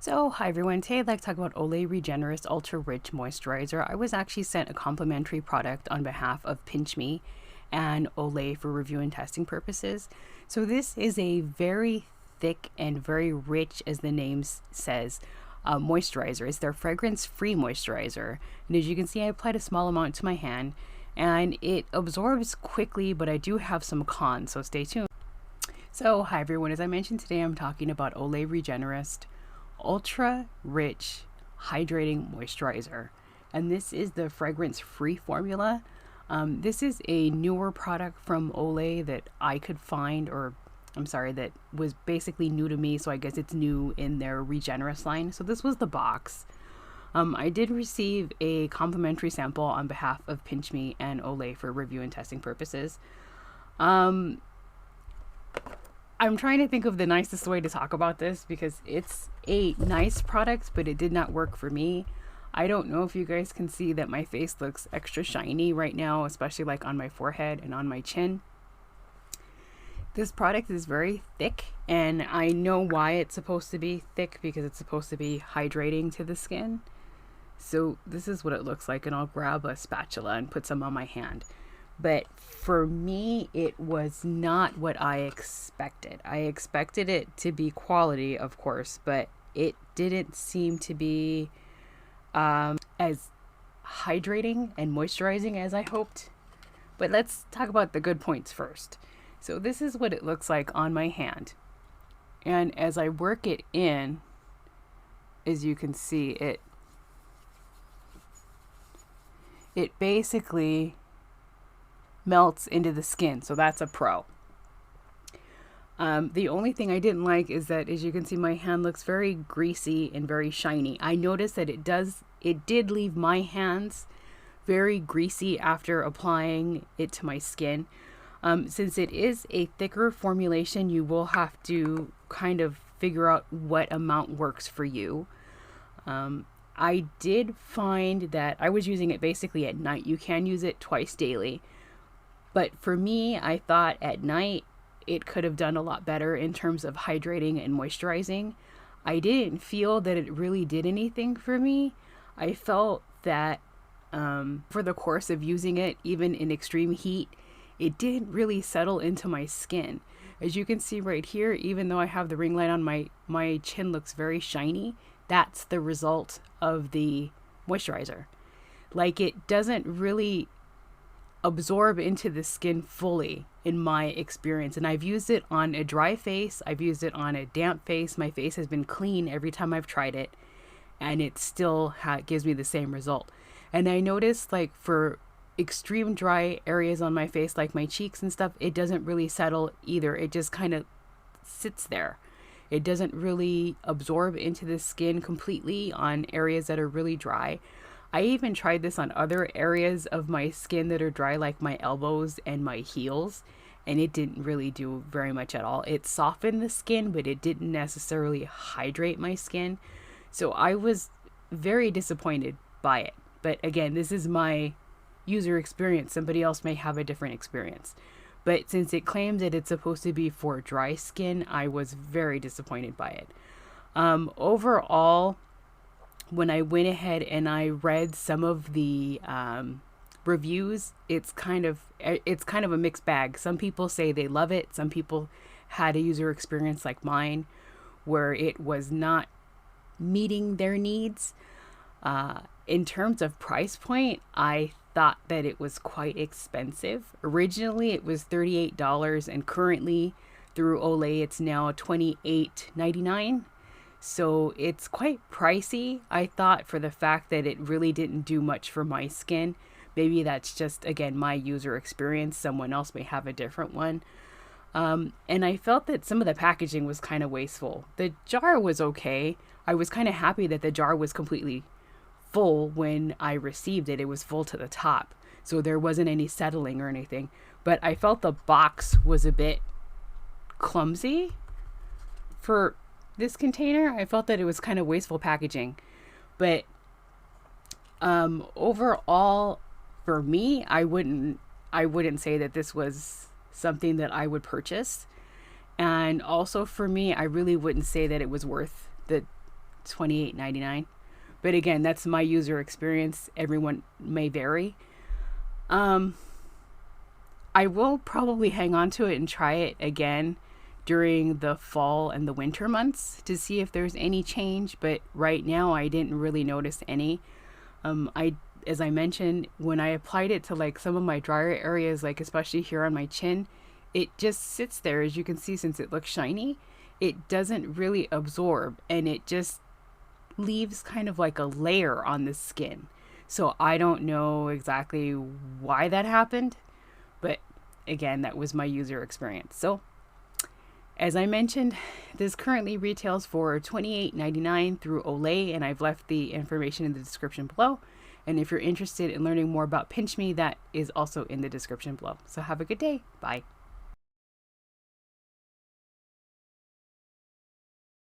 So, hi everyone. Today I'd like to talk about Olay REGENERIST Ultra Rich Moisturizer. I was actually sent a complimentary product on behalf of Pinchme and Olay for review and testing purposes. So this is a very thick and very rich, as the name says, moisturizer. It's their fragrance-free moisturizer. And as you can see, I applied a small amount to my hand and it absorbs quickly, but I do have some cons, so stay tuned. So, hi everyone. As I mentioned today, I'm talking about Olay REGENERIST Ultra Rich Hydrating Moisturizer, and this is the fragrance free formula. This is a newer product from Olay that I could find, or I'm sorry, that was basically new to me, so I guess it's new in their Regenerist line. So this was the box. I did receive a complimentary sample on behalf of Pinchme and Olay for review and testing purposes. I'm trying to think of the nicest way to talk about this because it's a nice product, but it did not work for me. I don't know if you guys can see that my face looks extra shiny right now, especially like on my forehead and on my chin. This product is very thick, and I know why it's supposed to be thick because it's supposed to be hydrating to the skin. So this is what it looks like, and I'll grab a spatula and put some on my hand. But for me, it was not what I expected. I expected it to be quality, of course, but it didn't seem to be as hydrating and moisturizing as I hoped. But let's talk about the good points first. So this is what it looks like on my hand. And as I work it in, as you can see, it basically melts into the skin, so that's a pro. The only thing I didn't like is that, as you can see, my hand looks very greasy and very shiny. I noticed that it did leave my hands very greasy after applying it to my skin. Since it is a thicker formulation, you will have to kind of figure out what amount works for you. I did find that I was using it basically at night. You can use it twice daily. But for me, I thought at night it could have done a lot better in terms of hydrating and moisturizing. I didn't feel that it really did anything for me. I felt that for the course of using it, even in extreme heat, it didn't really settle into my skin. As you can see right here, even though I have the ring light on, my chin looks very shiny. That's the result of the moisturizer. Like, it doesn't really absorb into the skin fully in my experience, and I've used it on a dry face, I've used it on a damp face. My face has been clean every time I've tried it, and it still gives me the same result. And I noticed, like, for extreme dry areas on my face, like my cheeks and stuff, it doesn't really settle either. It just kind of sits there. It doesn't really absorb into the skin completely on areas that are really dry. I even tried this on other areas of my skin that are dry, like my elbows and my heels, and it didn't really do very much at all. It softened the skin, but it didn't necessarily hydrate my skin. So I was very disappointed by it. But again, this is my user experience. Somebody else may have a different experience. But since it claims that it's supposed to be for dry skin, I was very disappointed by it. Overall, when I went ahead and I read some of the reviews, it's kind of a mixed bag. Some people say they love it. Some people had a user experience like mine where it was not meeting their needs. In terms of price point, I thought that it was quite expensive. Originally, it was $38, and currently through Olay, it's now $28.99. So it's quite pricey, I thought, for the fact that it really didn't do much for my skin. Maybe that's just, again, my user experience. Someone else may have a different one. And I felt that some of the packaging was kind of wasteful. The jar was okay. I was kind of happy that the jar was completely full when I received it. It was full to the top, so there wasn't any settling or anything. But I felt the box was a bit clumsy for this container. I felt that it was kind of wasteful packaging. But overall, for me, I wouldn't say that this was something that I would purchase. And also for me, I really wouldn't say that it was worth the $28.99. But again, that's my user experience. Everyone may vary. I will probably hang on to it and try it again during the fall and the winter months to see if there's any change. But right now, I didn't really notice any. As I mentioned, when I applied it to like some of my drier areas, like especially here on my chin, it just sits there. As you can see, since it looks shiny, it doesn't really absorb, and it just leaves kind of like a layer on the skin. So I don't know exactly why that happened, but again, that was my user experience. So as I mentioned, this currently retails for $28.99 through Olay, and I've left the information in the description below. And if you're interested in learning more about Pinchme, that is also in the description below. So have a good day. Bye.